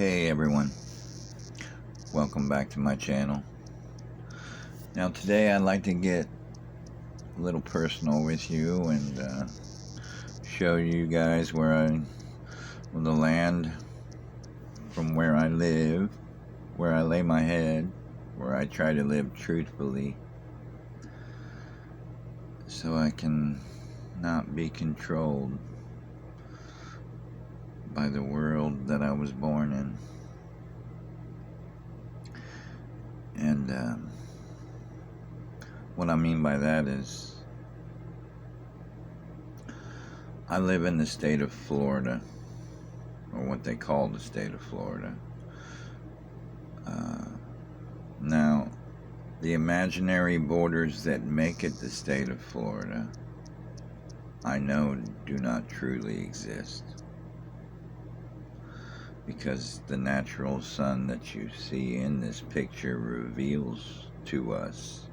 Hey everyone, welcome back to my channel. Now today I'd like to get a little personal with you and show you guys the land from where I live, where I lay my head, where I try to live truthfully so I can not be controlled by the world that I was born in. And what I mean by that is I live in the state of Florida, or what they call the state of Florida. Now, the imaginary borders that make it the state of Florida, I know do not truly exist, because the natural sun that you see in this picture reveals to us,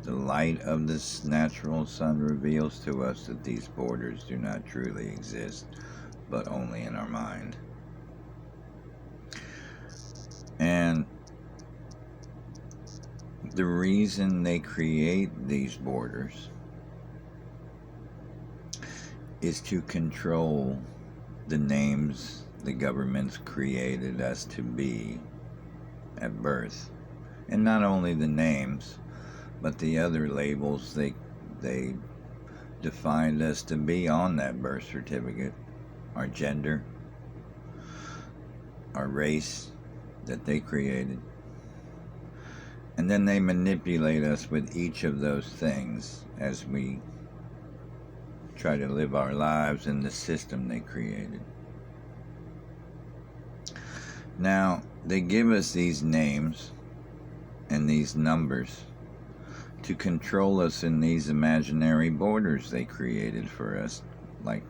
the light of this natural sun reveals to us that these borders do not truly exist, but only in our mind. And the reason they create these borders is to control the names the governments created us to be at birth. And not only the names, but the other labels they defined us to be on that birth certificate. Our gender, our race that they created. And then they manipulate us with each of those things as we try to live our lives in the system they created. Now, they give us these names and these numbers to control us in these imaginary borders they created for us. Like,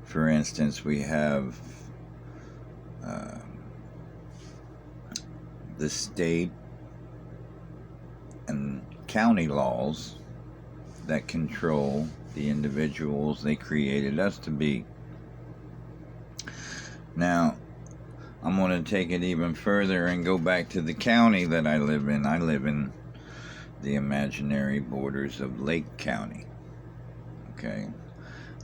for instance, we have the state and county laws that control the individuals they created us to be. Now, I'm going to take it even further and go back to the county that I live in. I live in the imaginary borders of Lake County. Okay?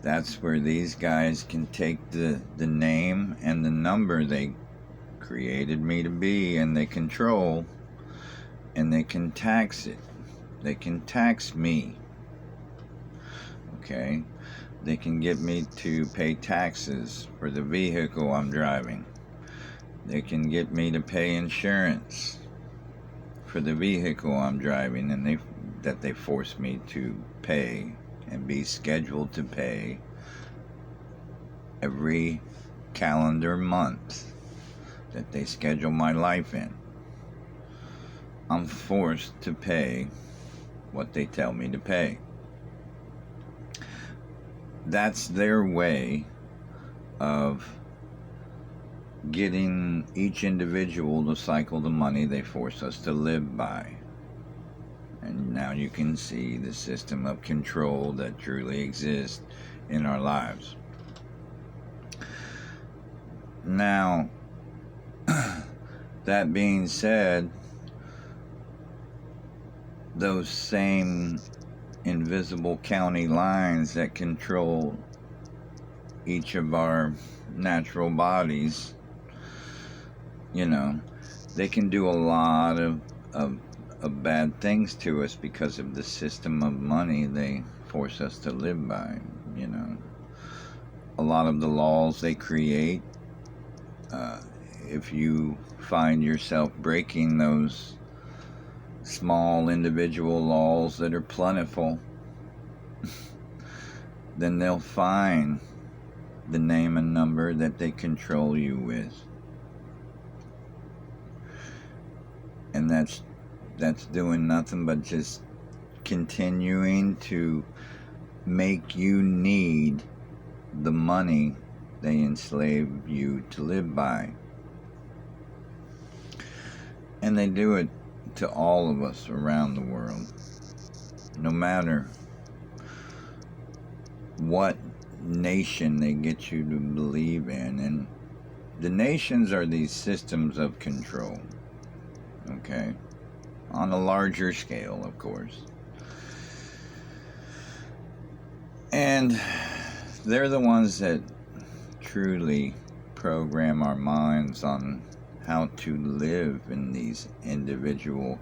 That's where these guys can take the name and the number they created me to be, and they control, and they can tax it. They can tax me. Okay? They can get me to pay taxes for the vehicle I'm driving. They can get me to pay insurance for the vehicle I'm driving, and they force me to pay and be scheduled to pay every calendar month that they schedule my life in. I'm forced to pay what they tell me to pay. That's their way of getting each individual to cycle the money they force us to live by. And now you can see the system of control that truly exists in our lives. Now, that being said, those same invisible county lines that control each of our natural bodies, they can do a lot of bad things to us because of the system of money they force us to live by. A lot of the laws they create, if you find yourself breaking those small individual laws that are plentiful, then they'll find the name and number that they control you with. And that's doing nothing but just continuing to make you need the money they enslave you to live by. And they do it to all of us around the world, no matter what nation they get you to believe in. And The nations are these systems of control, okay? On a larger scale, of course. And they're the ones that truly program our minds on how to live in these individual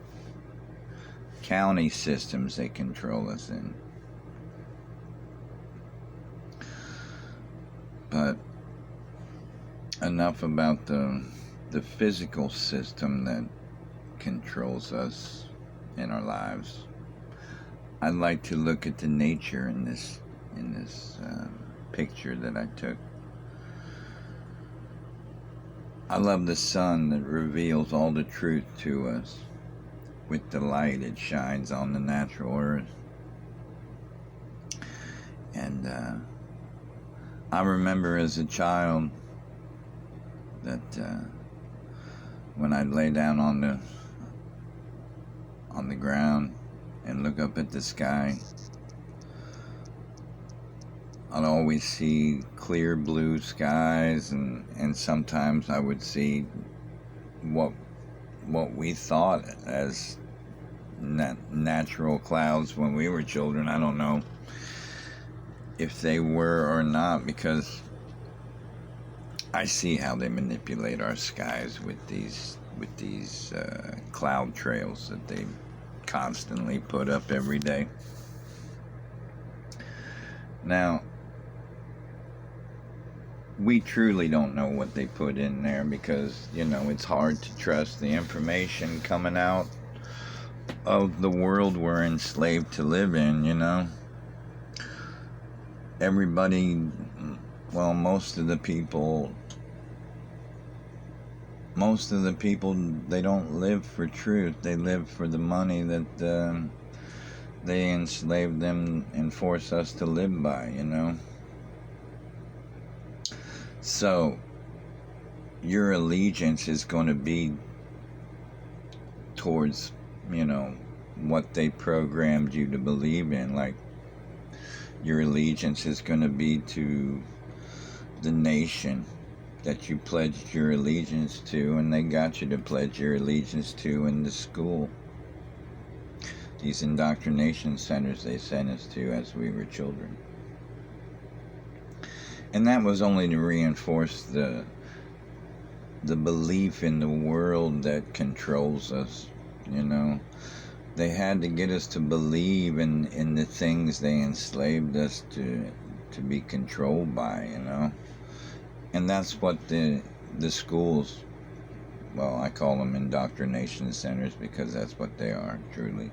county systems they control us in. But enough about the physical system that controls us in our lives. I'd like to look at the nature in this picture that I took. I love the sun that reveals all the truth to us. With the light it shines on the natural earth. And I remember as a child that when I'd lay down on the ground and look up at the sky, I'd always see clear blue skies, and sometimes I would see what we thought as natural clouds when we were children. I don't know if they were or not, because I see how they manipulate our skies with these cloud trails that they constantly put up every day. Now, we truly don't know what they put in there, because, it's hard to trust the information coming out of the world we're enslaved to live in, Everybody, well, most of the people, they don't live for truth. They live for the money that they enslave them and force us to live by, So, your allegiance is going to be towards, what they programmed you to believe in. Like, your allegiance is going to be to the nation that you pledged your allegiance to, and they got you to pledge your allegiance to in the school. These indoctrination centers they sent us to as we were children. And that was only to reinforce the belief in the world that controls us, They had to get us to believe in the things they enslaved us to be controlled by, And that's what the schools, well, I call them indoctrination centers, because that's what they are, truly.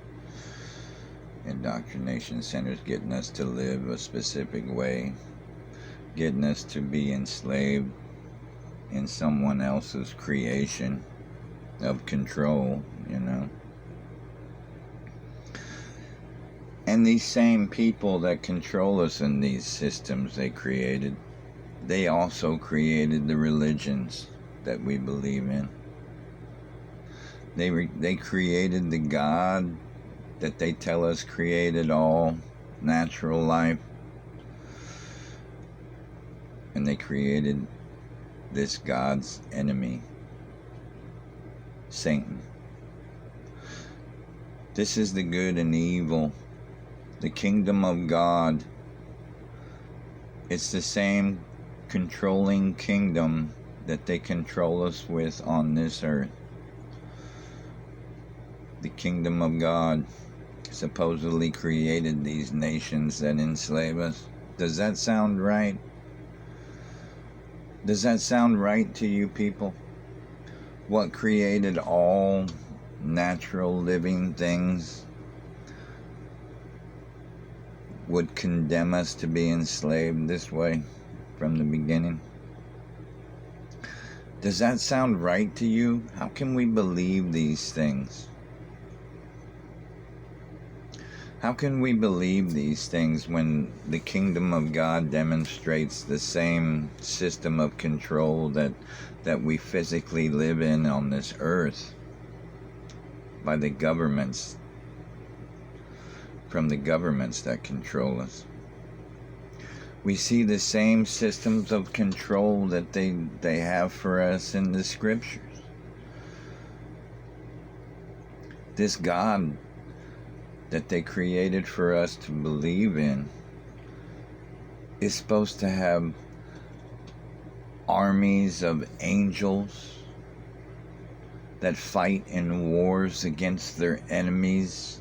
Indoctrination centers, getting us to live a specific way, getting us to be enslaved in someone else's creation of control, And these same people that control us in these systems they created, they also created the religions that we believe in. They created the God that they tell us created all natural life. And they created this God's enemy, Satan. This is the good and the evil, the kingdom of God. It's the same controlling kingdom that they control us with on this earth. The kingdom of God supposedly created these nations that enslave us. Does that sound right? Does that sound right to you people? What created all natural living things would condemn us to be enslaved this way from the beginning? Does that sound right to you? How can we believe these things? How can we believe these things when the kingdom of God demonstrates the same system of control that we physically live in on this earth by the governments, from the governments that control us? We see the same systems of control that they have for us in the scriptures. This God that they created for us to believe in is supposed to have armies of angels that fight in wars against their enemies.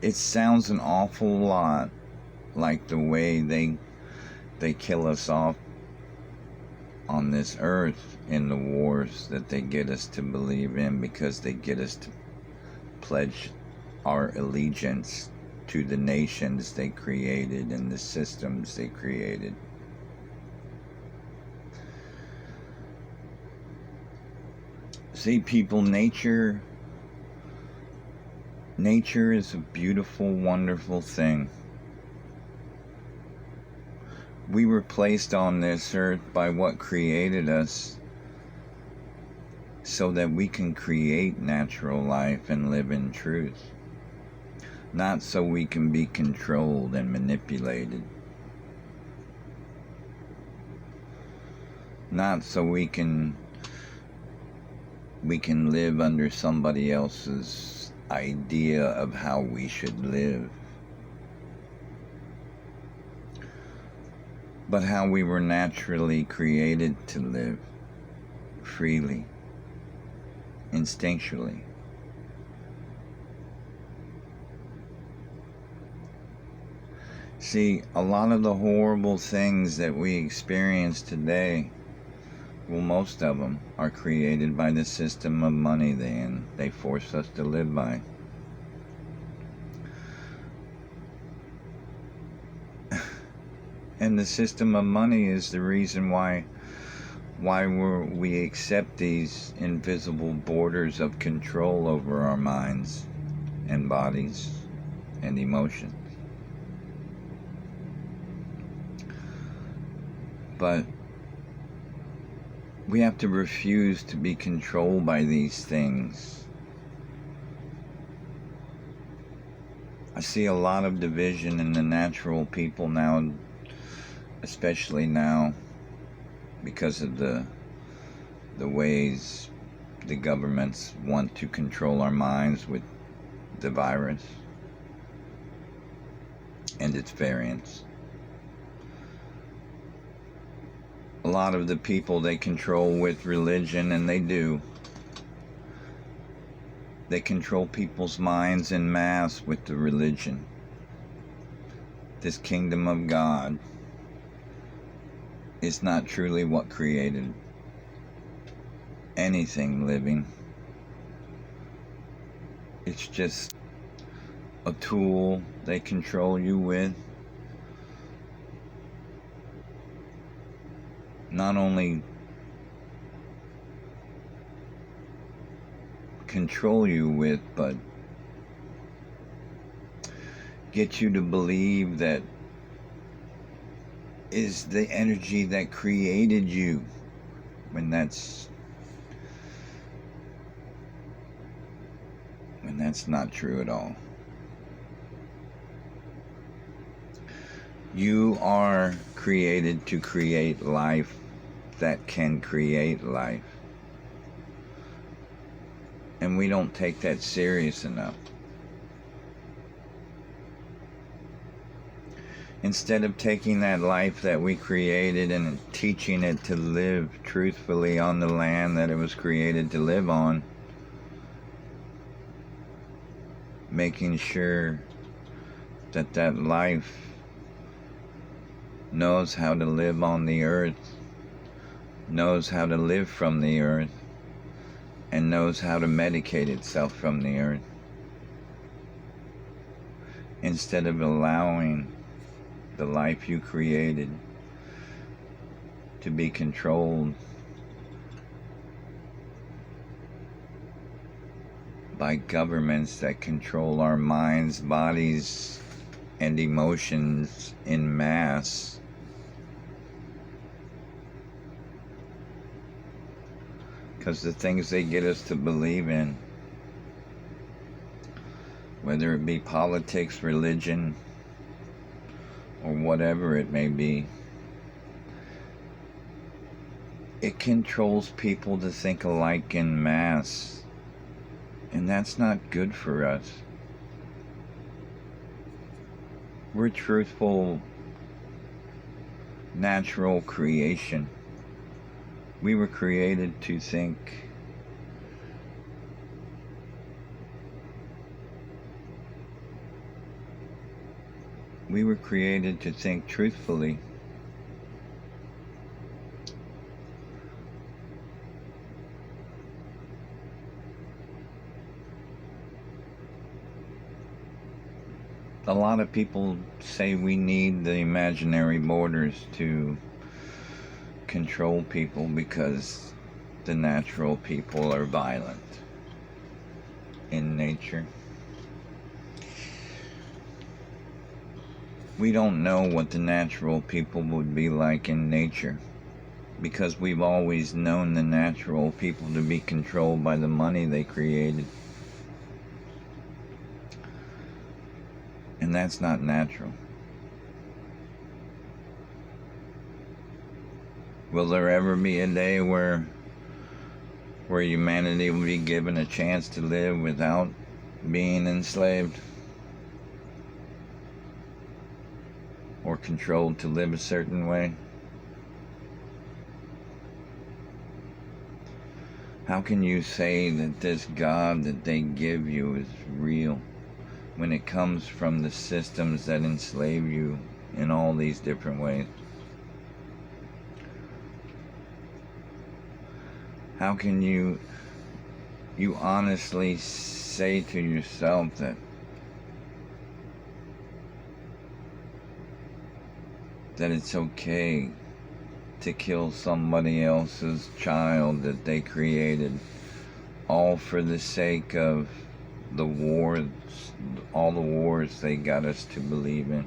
It sounds an awful lot like the way they kill us off on this earth in the wars that they get us to believe in, because they get us to pledge our allegiance to the nations they created and the systems they created. See, people, nature is a beautiful, wonderful thing. We were placed on this earth by what created us so that we can create natural life and live in truth. Not so we can be controlled and manipulated. Not so we can live under somebody else's idea of how we should live. But how we were naturally created to live freely, instinctually. See, a lot of the horrible things that we experience today, well, most of them are created by the system of money they force us to live by. And the system of money is the reason why we accept these invisible borders of control over our minds and bodies and emotions. But we have to refuse to be controlled by these things. I see a lot of division in the natural people now, especially now, because of the ways the governments want to control our minds with the virus and its variants. A lot of the people they control with religion, and they do. They control people's minds en masse with the religion. This kingdom of God is not truly what created anything living. It's just a tool they control you with. Not only control you with, but get you to believe that is the energy that created you, when that's not true at all. You are created to create life that can create life. And we don't take that serious enough. Instead of taking that life that we created and teaching it to live truthfully on the land that it was created to live on, making sure that that life knows how to live on the earth, knows how to live from the earth, and knows how to medicate itself from the earth, instead of allowing the life you created to be controlled by governments that control our minds, bodies, and emotions en masse. Because the things they get us to believe in whether it be politics, religion, or whatever it may be. It controls people to think alike en masse, and that's not good for us. We're truthful, natural creation. We were created to think. We were created to think truthfully. A lot of people say we need the imaginary borders to control people because the natural people are violent in nature. We don't know what the natural people would be like in nature because we've always known the natural people to be controlled by the money they created. And that's not natural. Will there ever be a day where humanity will be given a chance to live without being enslaved or controlled to live a certain way? How can you say that this God that they give you is real when it comes from the systems that enslave you in all these different ways? How can you honestly say to yourself that it's okay to kill somebody else's child that they created, all for the sake of the wars, all the wars they got us to believe in,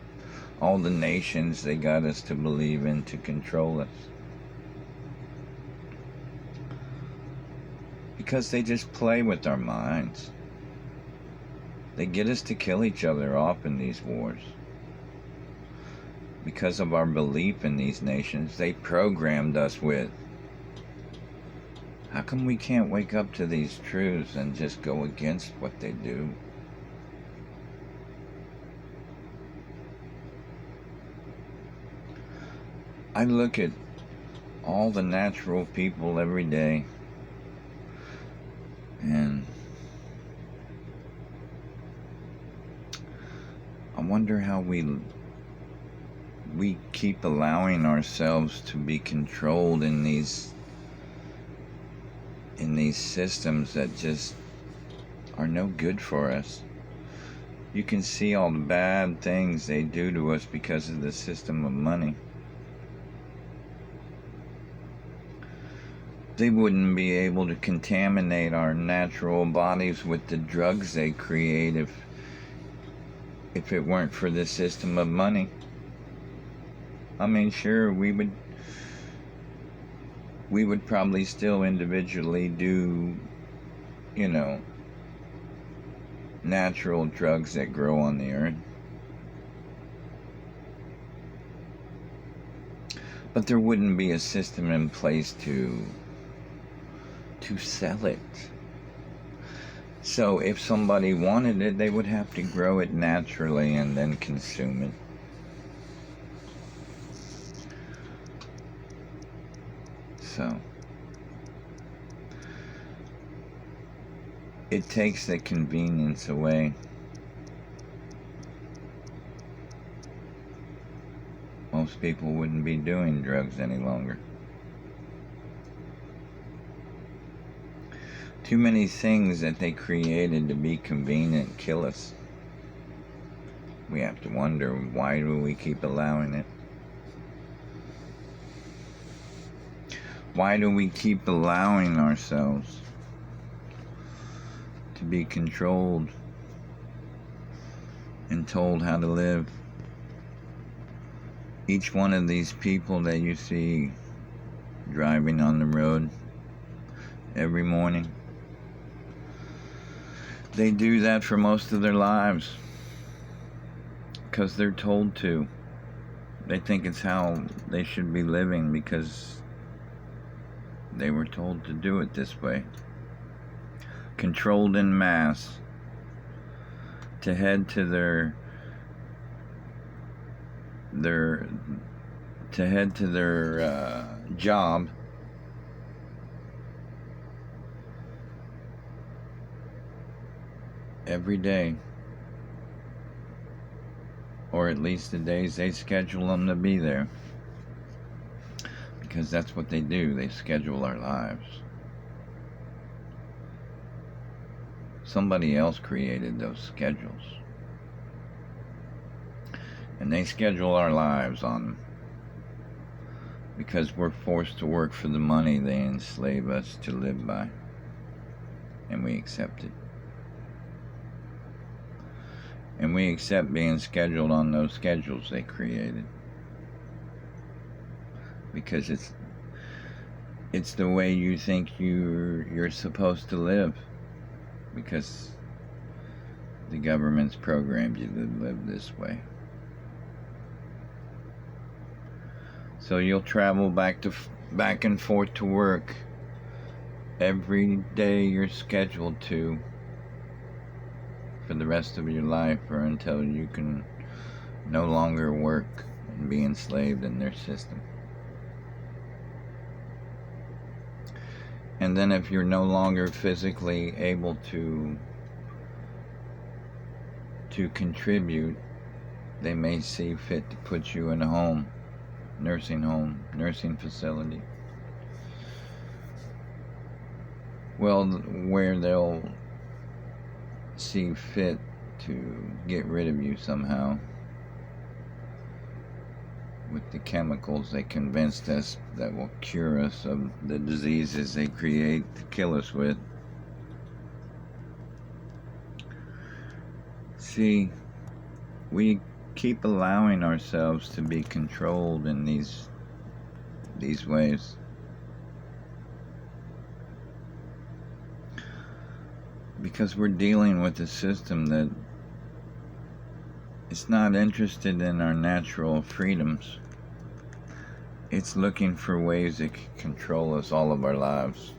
all the nations they got us to believe in to control us? Because they just play with our minds. They get us to kill each other off in these wars. Because of our belief in these nations, they programmed us with. How come we can't wake up to these truths and just go against what they do? I look at all the natural people every day, and I wonder how we keep allowing ourselves to be controlled in these systems that just are no good for us. You can see all the bad things they do to us because of the system of money. They wouldn't be able to contaminate our natural bodies with the drugs they create if it weren't for the system of money. I mean, sure, we would probably still individually do, natural drugs that grow on the earth. But there wouldn't be a system in place to sell it. So if somebody wanted it, they would have to grow it naturally and then consume it. So it takes the convenience away. Most people wouldn't be doing drugs any longer. Too many things that they created to be convenient kill us. We have to wonder, why do we keep allowing it? Why do we keep allowing ourselves to be controlled and told how to live? Each one of these people that you see driving on the road every morning, They do that for most of their lives because they're told to. They think it's how they should be living because they were told to do it this way. Controlled in mass to head to their job every day, or at least the days they schedule them to be there, because that's what they do. They schedule our lives. Somebody else created those schedules, and they schedule our lives on because we're forced to work for the money they enslave us to live by, and we accept it. And we accept being scheduled on those schedules they created. Because it's the way you think you're supposed to live. Because the government's programmed you to live this way. So you'll travel back and forth to work every day you're scheduled to, for the rest of your life, or until you can no longer work and be enslaved in their system. And then if you're no longer physically able to contribute, they may see fit to put you in a home, nursing facility. Well, where they'll see fit to get rid of you somehow with the chemicals they convinced us that will cure us of the diseases they create to kill us with. See, we keep allowing ourselves to be controlled in these ways. Because we're dealing with a system that is not interested in our natural freedoms. It's looking for ways it can control us all of our lives.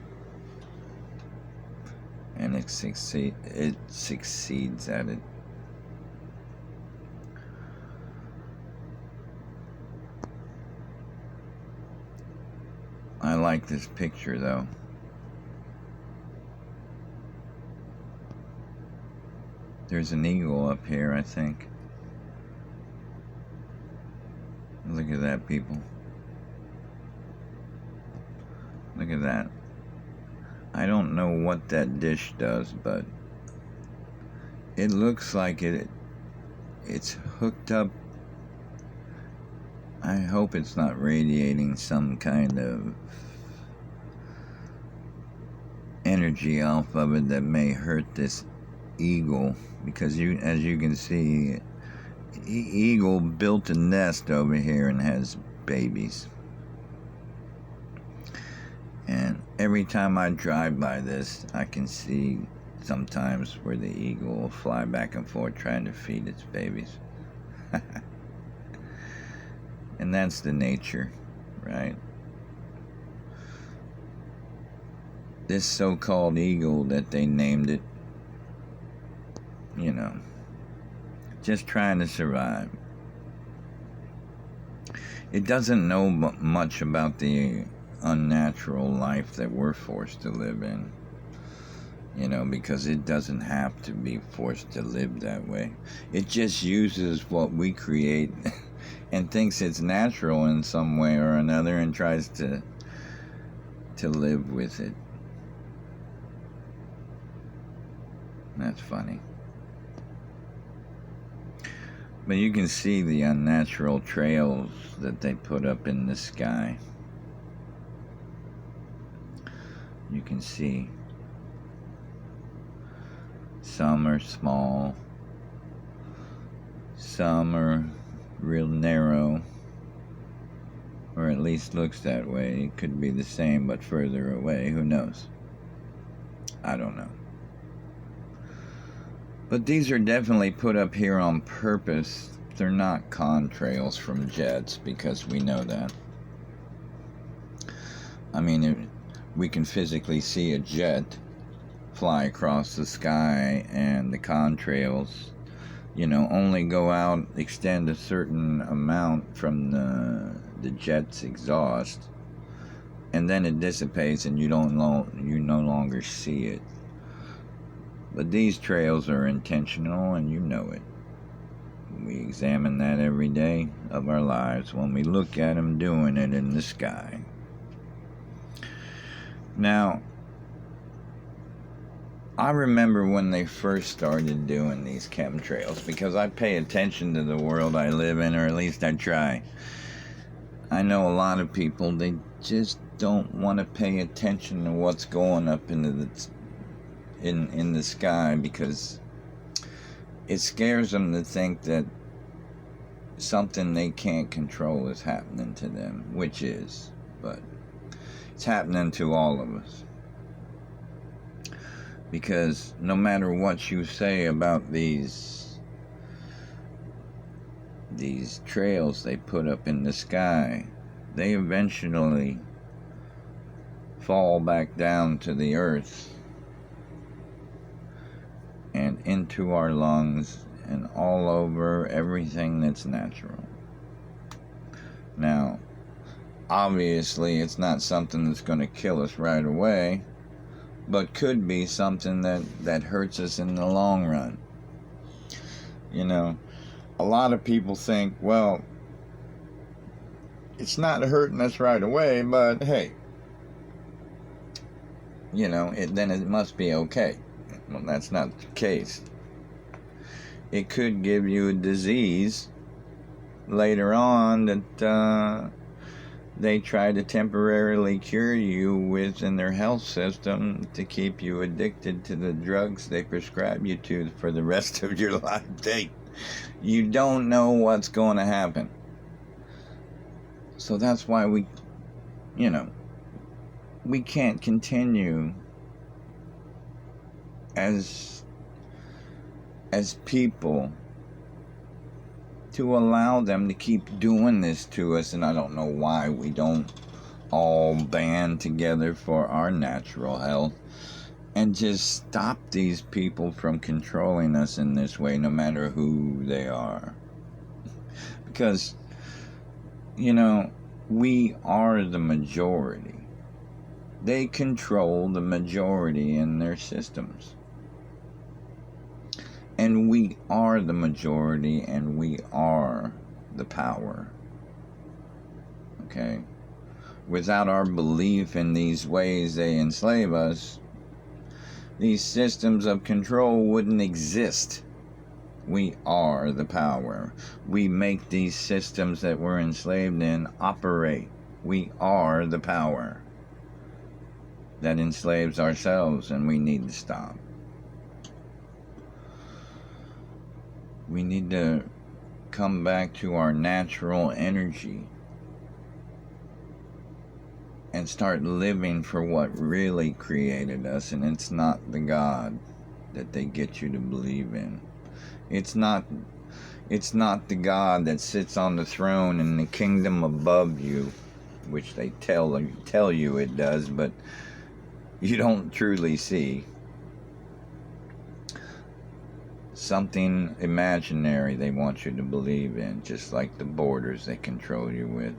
And it succeeds at it. I like this picture though. There's an eagle up here, I think. Look at that, people. Look at that. I don't know what that dish does, but it looks like it's hooked up. I hope it's not radiating some kind of energy off of it that may hurt this eagle, because as you can see, eagle built a nest over here and has babies. And every time I drive by this, I can see sometimes where the eagle will fly back and forth trying to feed its babies. And that's the nature, right? This so-called eagle that they named it, just trying to survive. It doesn't know much about the unnatural life that we're forced to live in, because it doesn't have to be forced to live that way. It just uses what we create and thinks it's natural in some way or another and tries to live with it. That's funny. But you can see the unnatural trails that they put up in the sky. You can see some are small, some are real narrow, or at least looks that way. It could be the same but further away, who knows? I don't know. But these are definitely put up here on purpose. They're not contrails from jets, because we know that. I mean, we can physically see a jet fly across the sky, and the contrails, only go out, extend a certain amount from the jet's exhaust, and then it dissipates, and you no longer see it. But these trails are intentional, and you know it. We examine that every day of our lives when we look at them doing it in the sky. Now, I remember when they first started doing these chemtrails, because I pay attention to the world I live in, or at least I try. I know a lot of people, they just don't want to pay attention to what's going up into in the sky, because it scares them to think that something they can't control is happening to them, which is, but it's happening to all of us. Because no matter what you say about these trails they put up in the sky, they eventually fall back down to the earth and into our lungs and all over everything that's natural. Now, obviously, it's not something that's going to kill us right away, but could be something that hurts us in the long run. A lot of people think, well, it's not hurting us right away, but hey, then it must be okay. Well, that's not the case. It could give you a disease later on that they try to temporarily cure you with in their health system to keep you addicted to the drugs they prescribe you to for the rest of your life. You don't know what's going to happen. So that's why we can't continue as people to allow them to keep doing this to us. And I don't know why we don't all band together for our natural health and just stop these people from controlling us in this way, no matter who they are. Because, we are the majority. They control the majority in their systems. And we are the majority, and we are the power. Okay? Without our belief in these ways they enslave us, these systems of control wouldn't exist. We are the power. We make these systems that we're enslaved in operate. We are the power that enslaves ourselves, and we need to stop. We need to come back to our natural energy and start living for what really created us, and it's not the God that they get you to believe in. It's not the God that sits on the throne in the kingdom above you, which they tell you it does, but you don't truly see. Something imaginary they want you to believe in, just like the borders they control you with.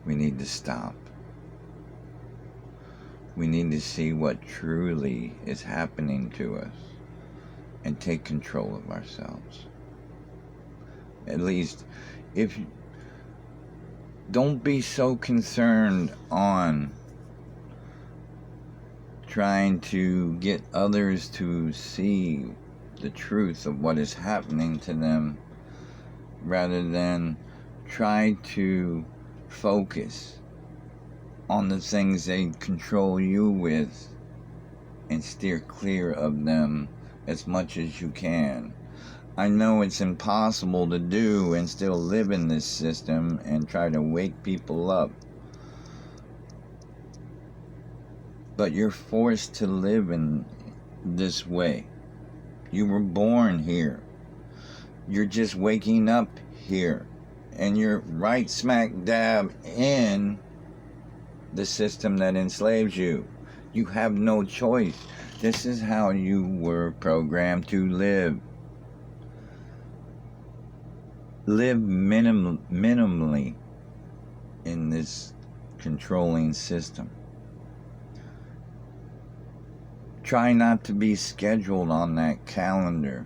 We need to stop. We need to see what truly is happening to us and take control of ourselves. At least, don't be so concerned on trying to get others to see the truth of what is happening to them, rather than try to focus on the things they control you with and steer clear of them as much as you can. I know it's impossible to do and still live in this system and try to wake people up, but you're forced to live in this way. You were born here. You're just waking up here. And you're right smack dab in the system that enslaves you. You have no choice. This is how you were programmed to live. Live minimally in this controlling system. Try not to be scheduled on that calendar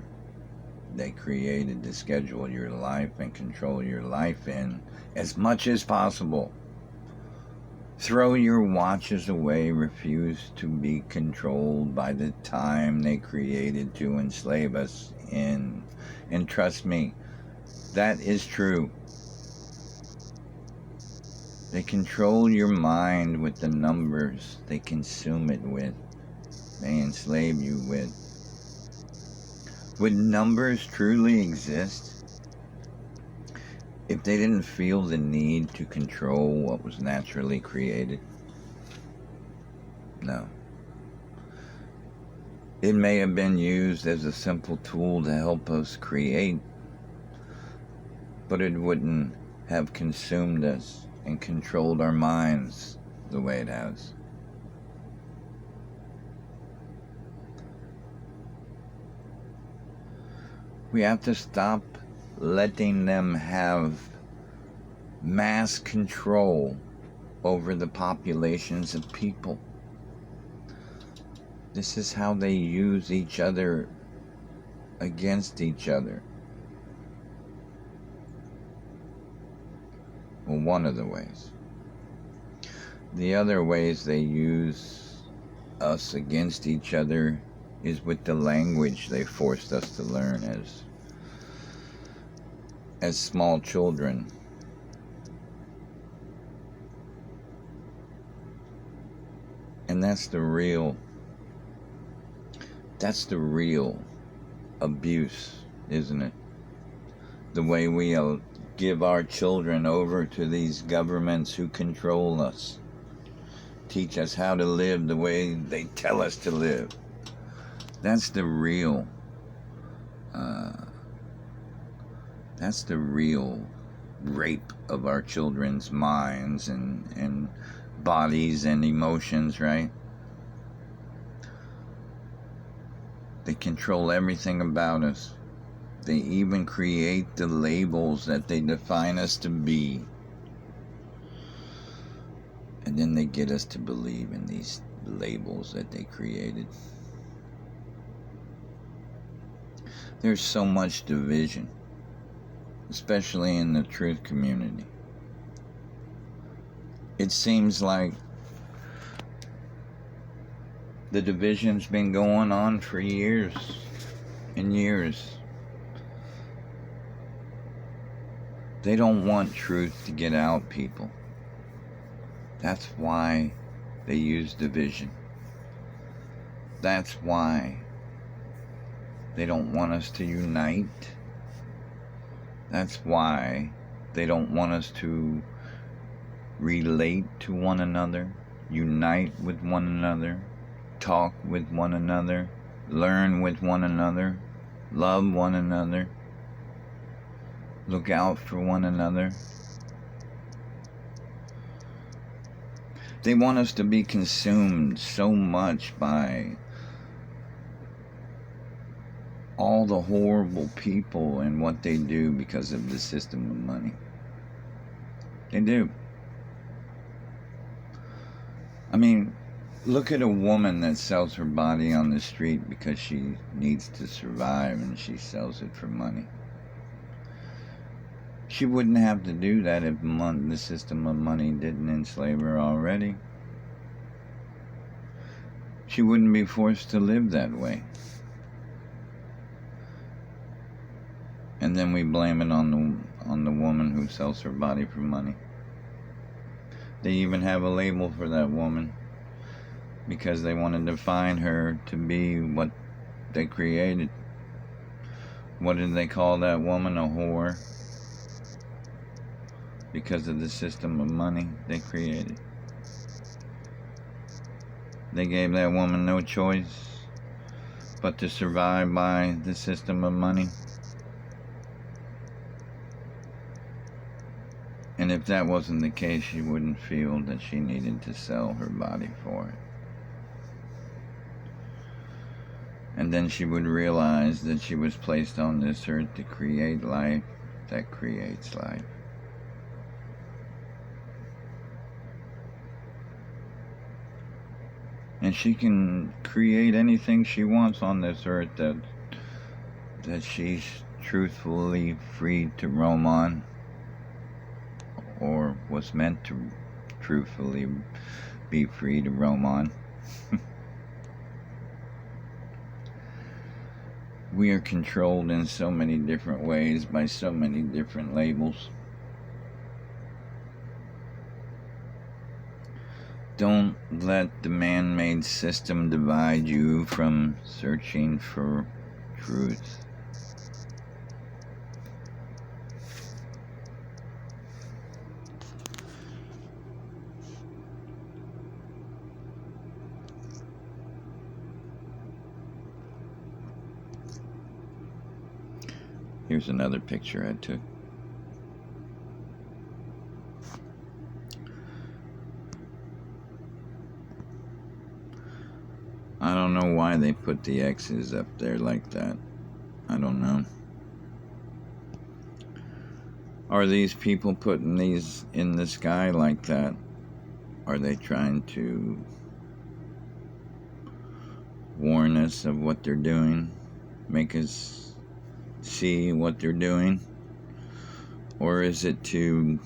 they created to schedule your life and control your life in as much as possible. Throw your watches away. Refuse to be controlled by the time they created to enslave us in. And trust me, that is true. They control your mind with the numbers they consume it with. They enslave you with. Would numbers truly exist if they didn't feel the need to control what was naturally created? No. It may have been used as a simple tool to help us create, but it wouldn't have consumed us and controlled our minds the way it has. We have to stop letting them have mass control over the populations of people. This is how they use each other against each other. Well, one of the ways. The other ways they use us against each other is with the language they forced us to learn as small children. And that's the real abuse, isn't it? The way we give our children over to these governments who control us, teach us how to live the way they tell us to live. That's the real rape of our children's minds and bodies and emotions, right? They control everything about us. They even create the labels that they define us to be. And then they get us to believe in these labels that they created. There's so much division, especially in the truth community. It seems like the division's been going on for years and years. They don't want truth to get out, people. That's why they use division. That's why they don't want us to unite. That's why they don't want us to relate to one another, unite with one another, talk with one another, learn with one another, love one another, look out for one another. They want us to be consumed so much by all the horrible people and what they do because of the system of money. They do. I mean, look at a woman that sells her body on the street because she needs to survive and she sells it for money. She wouldn't have to do that if the system of money didn't enslave her already. She wouldn't be forced to live that way. And then we blame it on the woman who sells her body for money. They even have a label for that woman because they want to define her to be what they created. What did they call that woman? A whore. Because of the system of money they created. They gave that woman no choice but to survive by the system of money. And if that wasn't the case, she wouldn't feel that she needed to sell her body for it. And then she would realize that she was placed on this earth to create life that creates life. And she can create anything she wants on this earth that she's truthfully free to roam on, or was meant to truthfully be free to roam on. We are controlled in so many different ways by so many different labels. Don't let the man-made system divide you from searching for truth. Here's another picture I took. I don't know why they put the X's up there like that. I don't know. Are these people putting these in the sky like that? Are they trying to warn us of what they're doing? Make us see what they're doing? Or is it to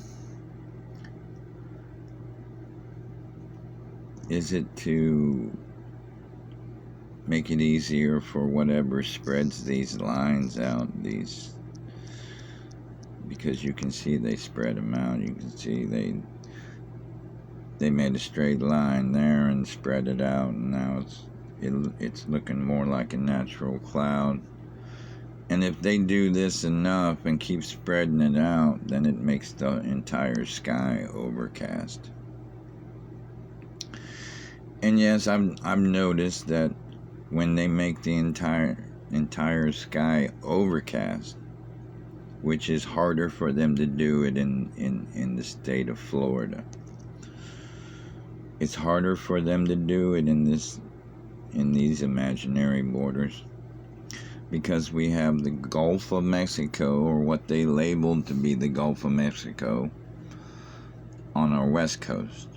make it easier for whatever spreads these lines out, because you can see they spread them out. You can see they made a straight line there and spread it out, and now it's looking more like a natural cloud. And if they do this enough and keep spreading it out, then it makes the entire sky overcast. And yes, I've noticed that when they make the entire sky overcast, which is harder for them to do it in the state of Florida. It's harder for them to do it in these imaginary borders, because we have the Gulf of Mexico, or what they labeled to be the Gulf of Mexico, on our west coast.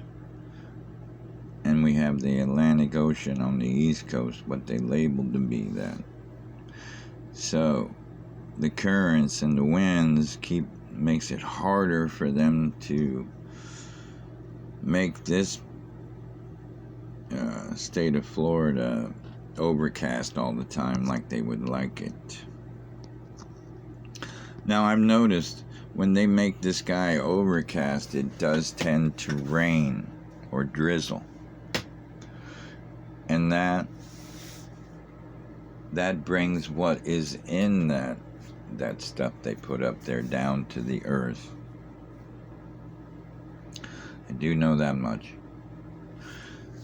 And we have the Atlantic Ocean on the east coast, what they labeled to be that. So the currents and the winds makes it harder for them to make this state of Florida overcast all the time like they would like it. Now, I've noticed when they make the sky overcast, it does tend to rain or drizzle. And that brings what is in that stuff they put up there down to the earth. I do know that much.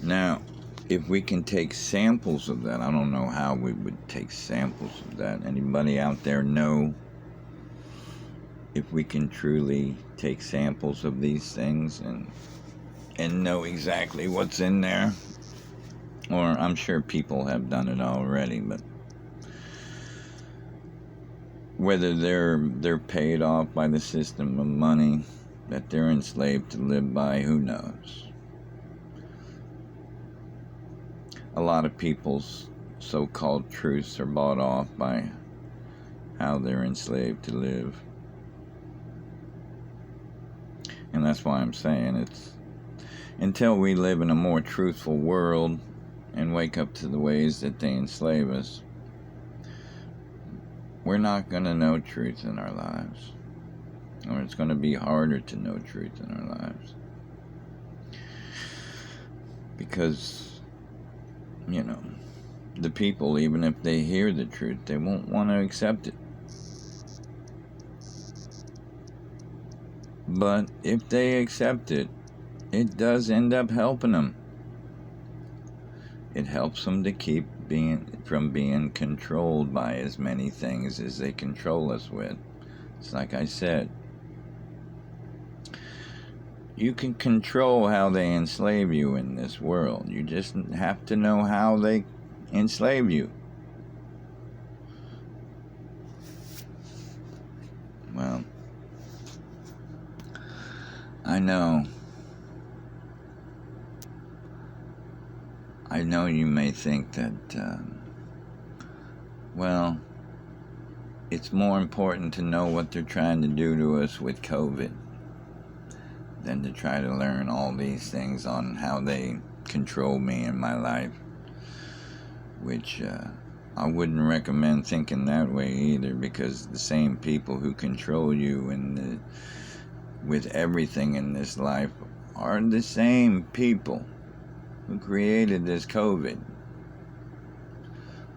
Now, if we can take samples of that, I don't know how we would take samples of that. Anybody out there know if we can truly take samples of these things and know exactly what's in there? Or I'm sure people have done it already, but whether they're paid off by the system of money that they're enslaved to live by, who knows? A lot of people's so-called truths are bought off by how they're enslaved to live. And that's why I'm saying it's until we live in a more truthful world and wake up to the ways that they enslave us, we're not going to know truth in our lives. Or it's going to be harder to know truth in our lives. Because, the people, even if they hear the truth, they won't want to accept it. But if they accept it, it does end up helping them. It helps them to keep being controlled by as many things as they control us with. It's like I said, you can control how they enslave you in this world. You just have to know how they enslave you. Well, I know you may think that, well, it's more important to know what they're trying to do to us with COVID than to try to learn all these things on how they control me in my life, which I wouldn't recommend thinking that way either, because the same people who control you with everything in this life are the same people who created this COVID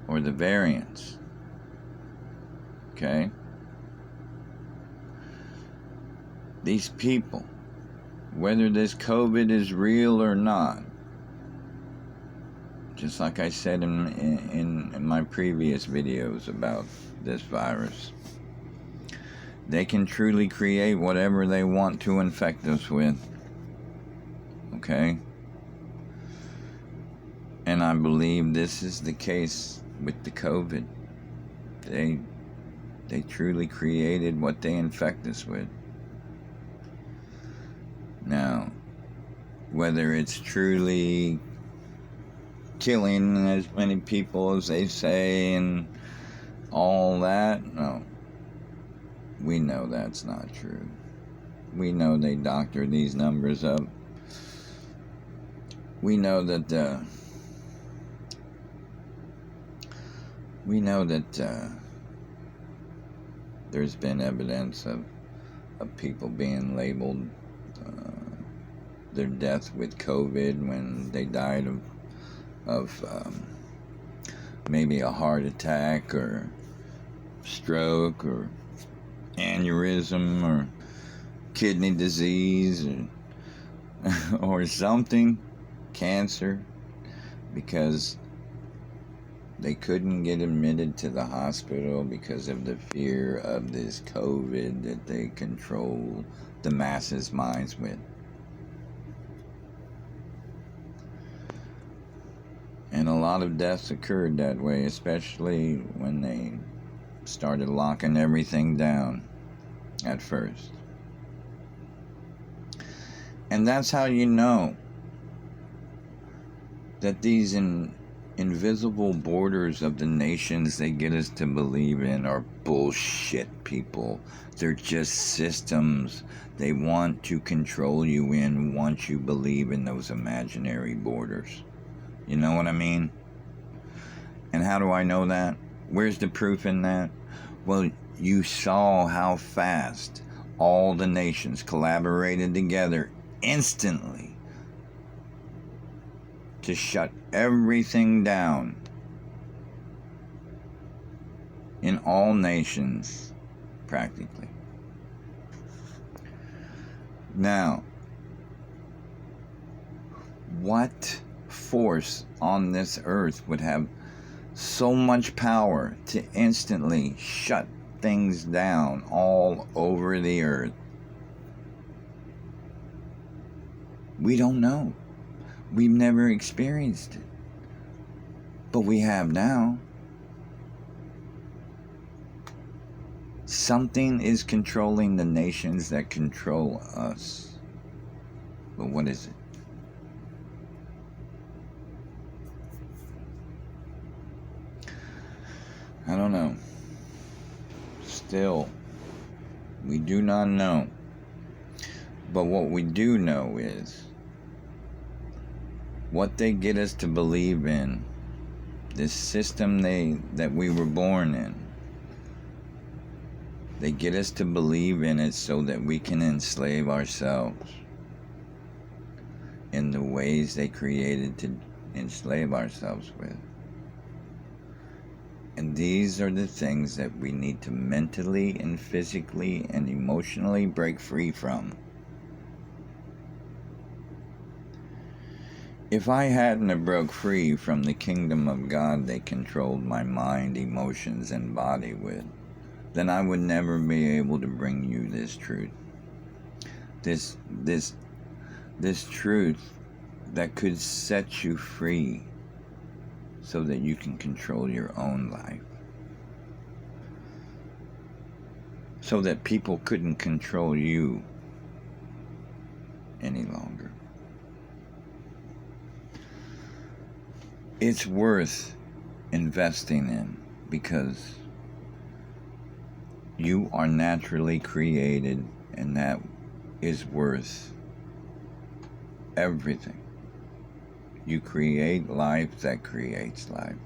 or the variants. Okay? These people, whether this COVID is real or not, just like I said in my previous videos about this virus, they can truly create whatever they want to infect us with. Okay? And I believe this is the case with the COVID. They truly created what they infect us with. Now, whether it's truly killing as many people as they say and all that, no. We know that's not true. We know they doctor these numbers up. We know that there's been evidence of people being labeled their death with COVID when they died of maybe a heart attack or stroke or aneurysm or kidney disease or something, cancer, because they couldn't get admitted to the hospital because of the fear of this COVID that they control the masses' minds with. And a lot of deaths occurred that way, especially when they started locking everything down at first. And that's how you know that these invisible borders of the nations they get us to believe in are bullshit, people. They're just systems they want to control you in once you believe in those imaginary borders. You know what I mean? And how do I know that? Where's the proof in that? Well, you saw how fast all the nations collaborated together instantly to shut everything down in all nations, practically. Now, what force on this earth would have so much power to instantly shut things down all over the earth? We don't know. We've never experienced it. But we have now. Something is controlling the nations that control us. But what is it? I don't know. Still, we do not know. But what we do know is what they get us to believe in, this system that we were born in. They get us to believe in it so that we can enslave ourselves in the ways they created to enslave ourselves with. And these are the things that we need to mentally and physically and emotionally break free from. If I hadn't have broke free from the kingdom of God they controlled my mind, emotions, and body with, then I would never be able to bring you this truth. This truth that could set you free so that you can control your own life. So that people couldn't control you any longer. It's worth investing in because you are naturally created, and that is worth everything. You create life that creates life.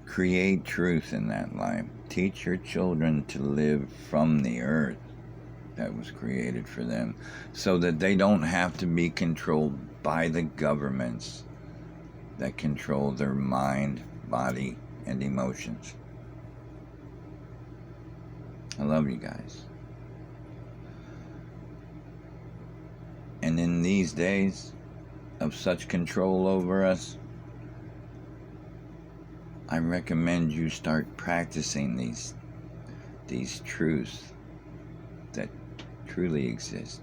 Create truth in that life. Teach your children to live from the earth that was created for them, so that they don't have to be controlled by the governments that control their mind, body, and emotions. I love you guys. And in these days of such control over us, I recommend you start practicing these truths that truly exist.